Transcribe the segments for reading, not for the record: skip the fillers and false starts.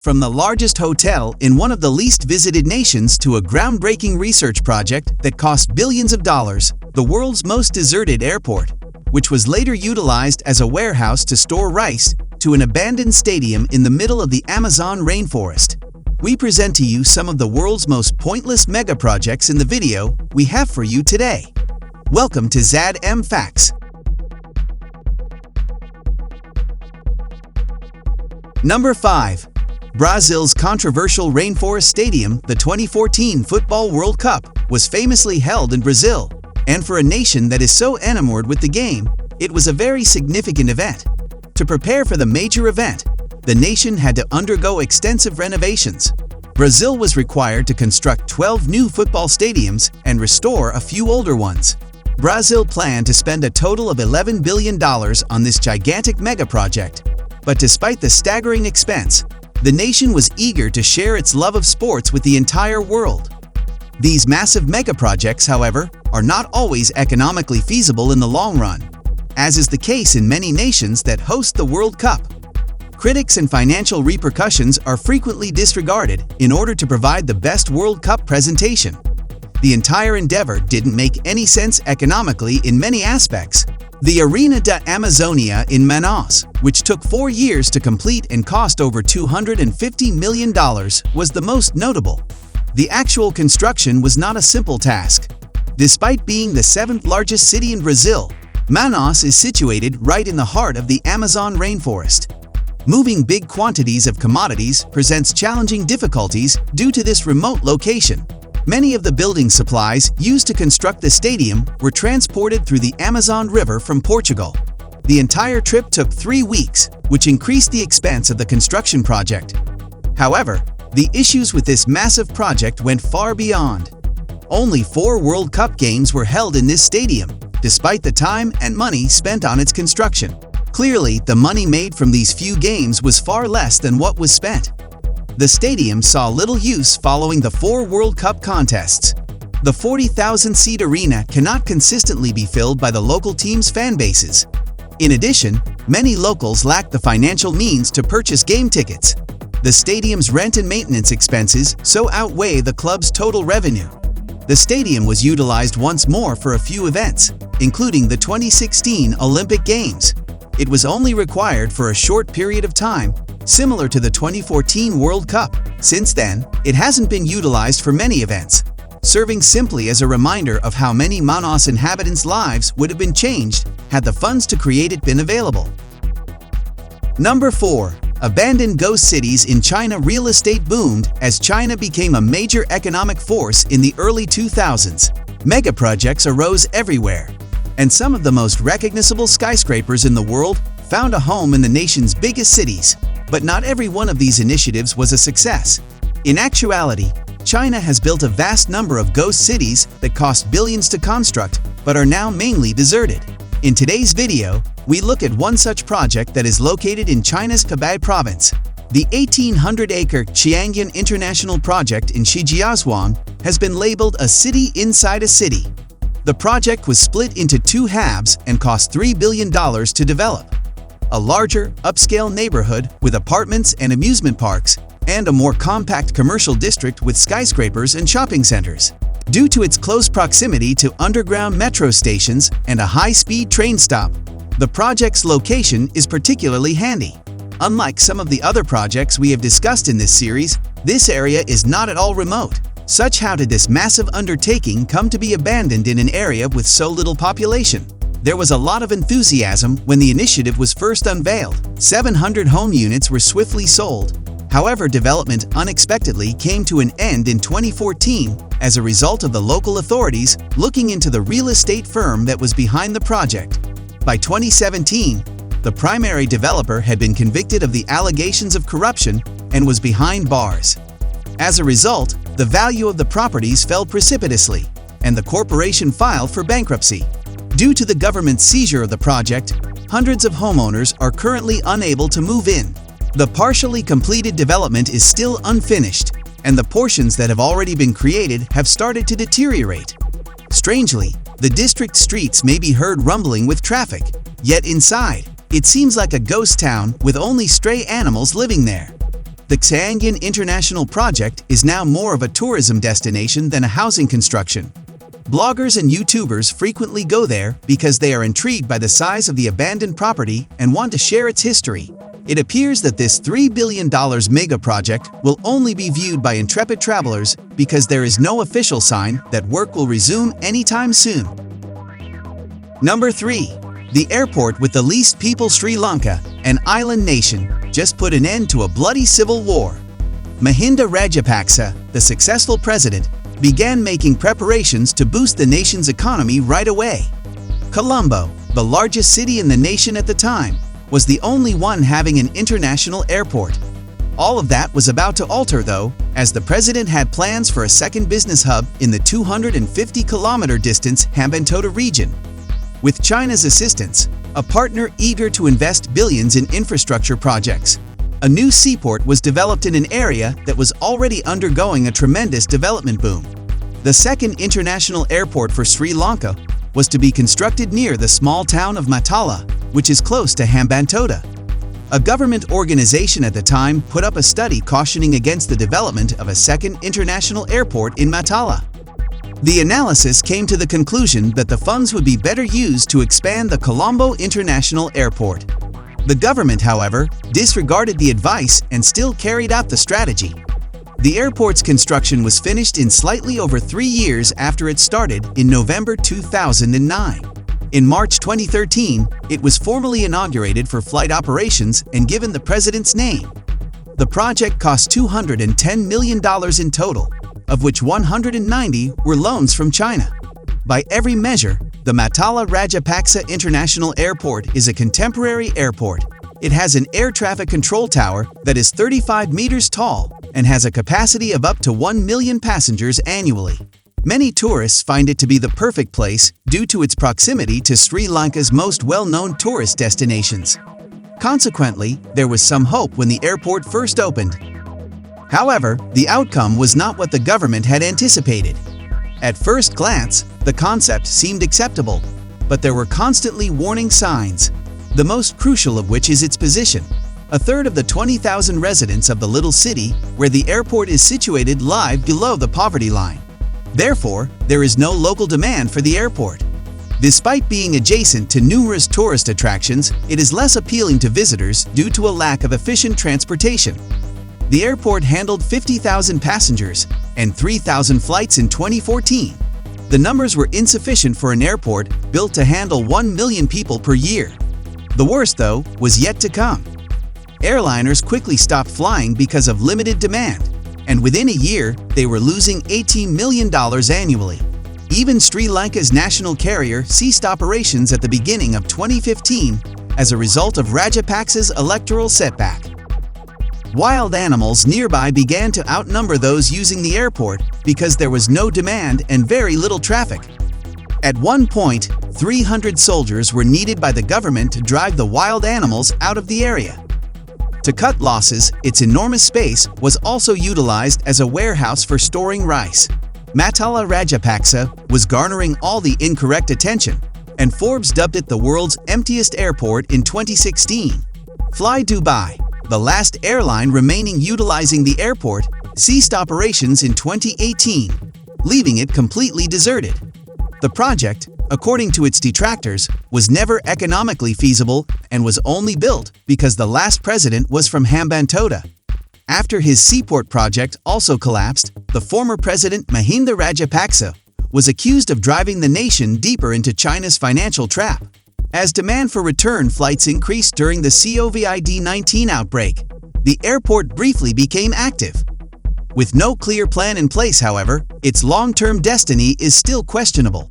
From the largest hotel in one of the least visited nations to a groundbreaking research project that cost billions of dollars, the world's most deserted airport, which was later utilized as a warehouse to store rice, to an abandoned stadium in the middle of the Amazon rainforest. We present to you some of the world's most pointless mega projects in the video we have for you today. Welcome to ZAD-M Facts. Number 5. Brazil's controversial Rainforest Stadium. The 2014 Football World Cup was famously held in Brazil, and for a nation that is so enamored with the game, it was a very significant event. To prepare for the major event, the nation had to undergo extensive renovations. Brazil was required to construct 12 new football stadiums and restore a few older ones. Brazil planned to spend a total of $11 billion on this gigantic mega project, but despite the staggering expense, the nation was eager to share its love of sports with the entire world. These massive mega projects, however, are not always economically feasible in the long run, as is the case in many nations that host the World Cup. Critics and financial repercussions are frequently disregarded in order to provide the best World Cup presentation. The entire endeavor didn't make any sense economically in many aspects. The Arena da Amazônia in Manaus, which took 4 years to complete and cost over $250 million, was the most notable. The actual construction was not a simple task. Despite being the 7th largest city in Brazil, Manaus is situated right in the heart of the Amazon rainforest. Moving big quantities of commodities presents challenging difficulties due to this remote location. Many of the building supplies used to construct the stadium were transported through the Amazon River from Portugal. The entire trip took 3 weeks, which increased the expense of the construction project. However, the issues with this massive project went far beyond. Only 4 World Cup games were held in this stadium, despite the time and money spent on its construction. Clearly, the money made from these few games was far less than what was spent. The stadium saw little use following the 4 World Cup contests. The 40,000-seat arena cannot consistently be filled by the local team's fan bases. In addition, many locals lack the financial means to purchase game tickets. The stadium's rent and maintenance expenses so outweigh the club's total revenue. The stadium was utilized once more for a few events, including the 2016 Olympic Games. It was only required for a short period of time, similar to the 2014 World Cup. Since then, it hasn't been utilized for many events, serving simply as a reminder of how many Manaus inhabitants' lives would have been changed had the funds to create it been available. Number 4. Abandoned ghost cities in China. Real estate boomed as China became a major economic force in the early 2000s. Mega projects arose everywhere, and some of the most recognizable skyscrapers in the world found a home in the nation's biggest cities. But not every one of these initiatives was a success. In actuality, China has built a vast number of ghost cities that cost billions to construct but are now mainly deserted. In today's video, we look at one such project that is located in China's Hebei province. The 1,800-acre Qiangyuan International Project in Shijiazhuang has been labeled a city inside a city. The project was split into 2 halves and cost $3 billion to develop. A larger, upscale neighborhood with apartments and amusement parks, and a more compact commercial district with skyscrapers and shopping centers. Due to its close proximity to underground metro stations and a high-speed train stop, the project's location is particularly handy. Unlike some of the other projects we have discussed in this series, this area is not at all remote. How did this massive undertaking come to be abandoned in an area with so little population? There was a lot of enthusiasm when the initiative was first unveiled. 700 home units were swiftly sold. However, development unexpectedly came to an end in 2014 as a result of the local authorities looking into the real estate firm that was behind the project. By 2017, the primary developer had been convicted of the allegations of corruption and was behind bars. As a result, the value of the properties fell precipitously, and the corporation filed for bankruptcy. Due to the government's seizure of the project, hundreds of homeowners are currently unable to move in. The partially completed development is still unfinished, and the portions that have already been created have started to deteriorate. Strangely, the district streets may be heard rumbling with traffic, yet inside, it seems like a ghost town with only stray animals living there. The Xeonati International Project is now more of a tourism destination than a housing construction. Bloggers and YouTubers frequently go there because they are intrigued by the size of the abandoned property and want to share its history. It appears that this $3 billion mega project will only be viewed by intrepid travelers because there is no official sign that work will resume anytime soon. Number 3. The airport with the least people. Sri Lanka, an island nation, just put an end to a bloody civil war. Mahinda Rajapaksa, the successful president, began making preparations to boost the nation's economy right away. Colombo, the largest city in the nation at the time, was the only one having an international airport. All of that was about to alter though, as the president had plans for a second business hub in the 250-kilometer distance Hambantota region. With China's assistance, a partner eager to invest billions in infrastructure projects, a new seaport was developed in an area that was already undergoing a tremendous development boom. The second international airport for Sri Lanka was to be constructed near the small town of Matala, which is close to Hambantota. A government organization at the time put up a study cautioning against the development of a second international airport in Matala. The analysis came to the conclusion that the funds would be better used to expand the Colombo International Airport. The government, however, disregarded the advice and still carried out the strategy. The airport's construction was finished in slightly over 3 years after it started in November 2009. In March 2013, it was formally inaugurated for flight operations and given the president's name. The project cost $210 million in total, of which 190 were loans from China. By every measure, the Matala Rajapaksa International Airport is a contemporary airport. It has an air traffic control tower that is 35 meters tall and has a capacity of up to 1 million passengers annually. Many tourists find it to be the perfect place due to its proximity to Sri Lanka's most well-known tourist destinations. Consequently, there was some hope when the airport first opened. However, the outcome was not what the government had anticipated. At first glance, the concept seemed acceptable, but there were constantly warning signs, the most crucial of which is its position. A third of the 20,000 residents of the little city where the airport is situated live below the poverty line. Therefore, there is no local demand for the airport. Despite being adjacent to numerous tourist attractions, it is less appealing to visitors due to a lack of efficient transportation. The airport handled 50,000 passengers and 3,000 flights in 2014. The numbers were insufficient for an airport built to handle 1 million people per year. The worst, though, was yet to come. Airliners quickly stopped flying because of limited demand, and within a year, they were losing $18 million annually. Even Sri Lanka's national carrier ceased operations at the beginning of 2015 as a result of Rajapaksa's electoral setback. Wild animals nearby began to outnumber those using the airport because there was no demand and very little traffic. At one point, 300 soldiers were needed by the government to drive the wild animals out of the area. To cut losses, its enormous space was also utilized as a warehouse for storing rice. Matala Rajapaksa was garnering all the incorrect attention, and Forbes dubbed it the world's emptiest airport in 2016. Fly Dubai, the last airline remaining utilizing the airport, ceased operations in 2018, leaving it completely deserted. The project, according to its detractors, was never economically feasible and was only built because the last president was from Hambantota. After his seaport project also collapsed, the former president Mahinda Rajapaksa was accused of driving the nation deeper into China's financial trap. As demand for return flights increased during the COVID-19 outbreak, the airport briefly became active. With no clear plan in place, however, its long-term destiny is still questionable.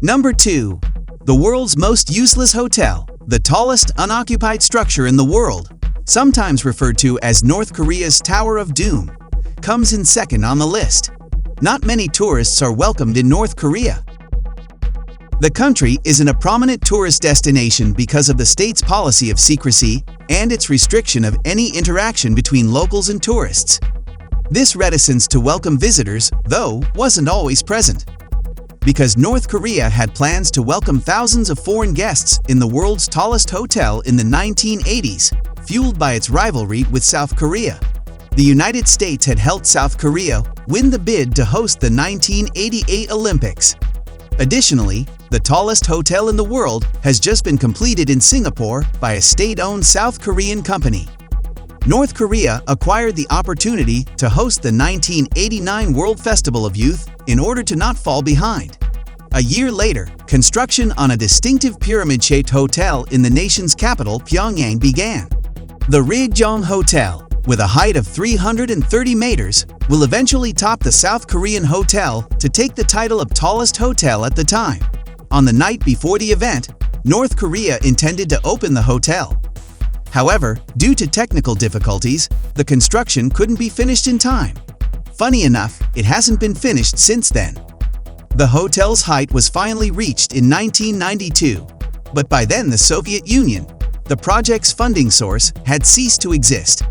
Number 2. The world's most useless hotel, the tallest unoccupied structure in the world, sometimes referred to as North Korea's Tower of Doom, comes in second on the list. Not many tourists are welcomed in North Korea. The country isn't a prominent tourist destination because of the state's policy of secrecy and its restriction of any interaction between locals and tourists. This reticence to welcome visitors, though, wasn't always present. Because North Korea had plans to welcome thousands of foreign guests in the world's tallest hotel in the 1980s, fueled by its rivalry with South Korea. The United States had helped South Korea win the bid to host the 1988 Olympics. Additionally, the tallest hotel in the world has just been completed in Singapore by a state-owned South Korean company. North Korea acquired the opportunity to host the 1989 World Festival of Youth in order to not fall behind. A year later, construction on a distinctive pyramid-shaped hotel in the nation's capital, Pyongyang, began. The Rainforest Hotel, with a height of 330 meters, will eventually top the South Korean hotel to take the title of tallest hotel at the time. On the night before the event, North Korea intended to open the hotel. However, due to technical difficulties, the construction couldn't be finished in time. Funny enough, it hasn't been finished since then. The hotel's height was finally reached in 1992, but by then the Soviet Union, the project's funding source, had ceased to exist.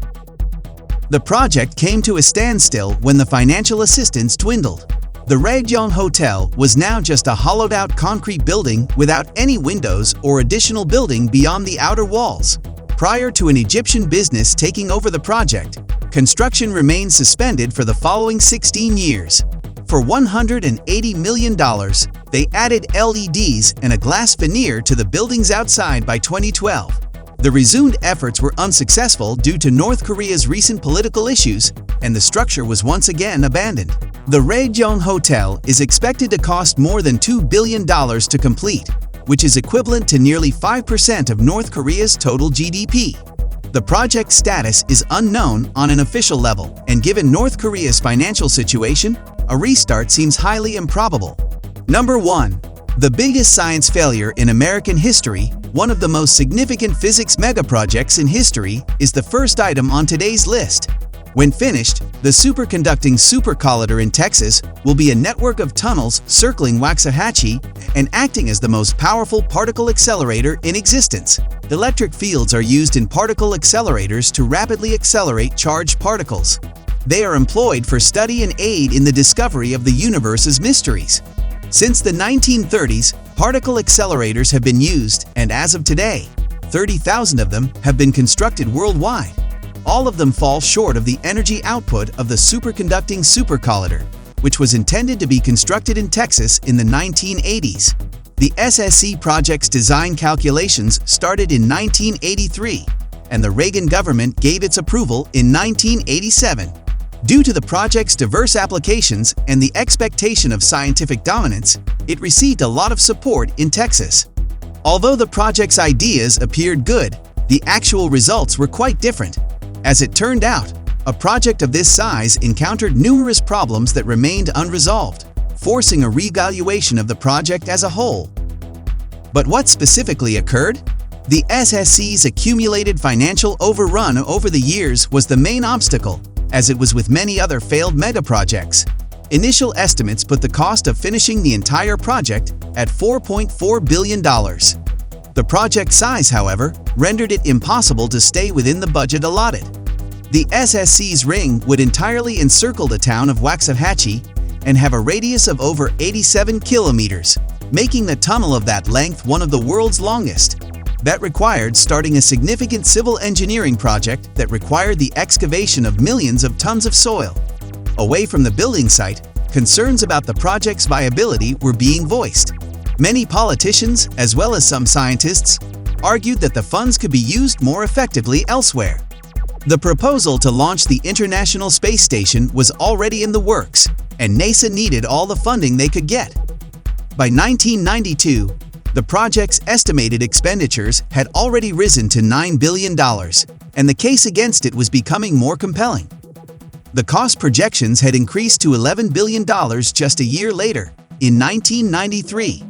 The project came to a standstill when the financial assistance dwindled. The Rainforest Hotel was now just a hollowed-out concrete building without any windows or additional building beyond the outer walls. Prior to an Egyptian business taking over the project, construction remained suspended for the following 16 years. For $180 million, they added LEDs and a glass veneer to the buildings outside by 2012. The resumed efforts were unsuccessful due to North Korea's recent political issues, and the structure was once again abandoned. The Rainforest Hotel is expected to cost more than $2 billion to complete, which is equivalent to nearly 5% of North Korea's total GDP. The project's status is unknown on an official level, and given North Korea's financial situation, a restart seems highly improbable. Number 1. The biggest science failure in American history, one of the most significant physics megaprojects in history, is the first item on today's list. When finished, the superconducting supercollider in Texas will be a network of tunnels circling Waxahachie and acting as the most powerful particle accelerator in existence. Electric fields are used in particle accelerators to rapidly accelerate charged particles. They are employed for study and aid in the discovery of the universe's mysteries. Since the 1930s, particle accelerators have been used, and as of today, 30,000 of them have been constructed worldwide. All of them fall short of the energy output of the superconducting supercollider, which was intended to be constructed in Texas in the 1980s. The SSC project's design calculations started in 1983, and the Reagan government gave its approval in 1987. Due to the project's diverse applications and the expectation of scientific dominance, it received a lot of support in Texas. Although the project's ideas appeared good, the actual results were quite different. As it turned out, a project of this size encountered numerous problems that remained unresolved, forcing a reevaluation of the project as a whole. But what specifically occurred? The SSC's accumulated financial overrun over the years was the main obstacle, as it was with many other failed megaprojects. Initial estimates put the cost of finishing the entire project at $4.4 billion. The project size, however, rendered it impossible to stay within the budget allotted. The SSC's ring would entirely encircle the town of Waxahachie and have a radius of over 87 kilometers, making the tunnel of that length one of the world's longest. That required starting a significant civil engineering project that required the excavation of millions of tons of soil. Away from the building site, concerns about the project's viability were being voiced. Many politicians, as well as some scientists, argued that the funds could be used more effectively elsewhere. The proposal to launch the International Space Station was already in the works, and NASA needed all the funding they could get. By 1992, the project's estimated expenditures had already risen to $9 billion, and the case against it was becoming more compelling. The cost projections had increased to $11 billion just a year later, in 1993.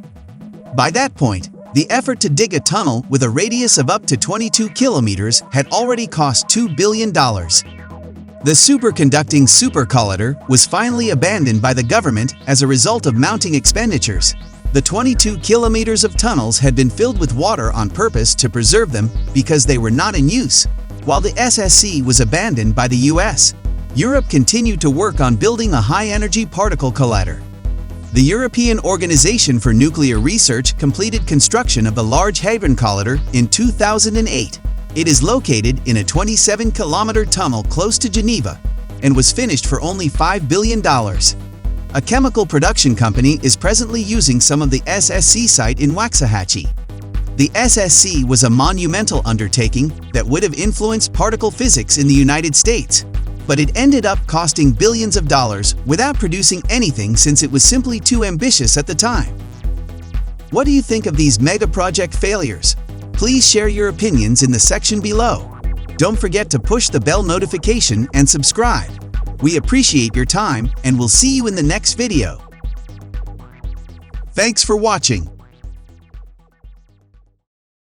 By that point, the effort to dig a tunnel with a radius of up to 22 kilometers had already cost $2 billion. The superconducting supercollider was finally abandoned by the government as a result of mounting expenditures. The 22 kilometers of tunnels had been filled with water on purpose to preserve them because they were not in use. While the SSC was abandoned by the US, Europe continued to work on building a high-energy particle collider. The European Organization for Nuclear Research completed construction of the Large Hadron Collider in 2008. It is located in a 27-kilometer tunnel close to Geneva and was finished for only $5 billion. A chemical production company is presently using some of the SSC site in Waxahachie. The SSC was a monumental undertaking that would have influenced particle physics in the United States, but it ended up costing billions of dollars without producing anything since it was simply too ambitious at the time. What do you think of these mega project failures? Please share your opinions in the section below. Don't forget to push the bell notification and subscribe. We appreciate your time and we'll see you in the next video. Thanks for watching.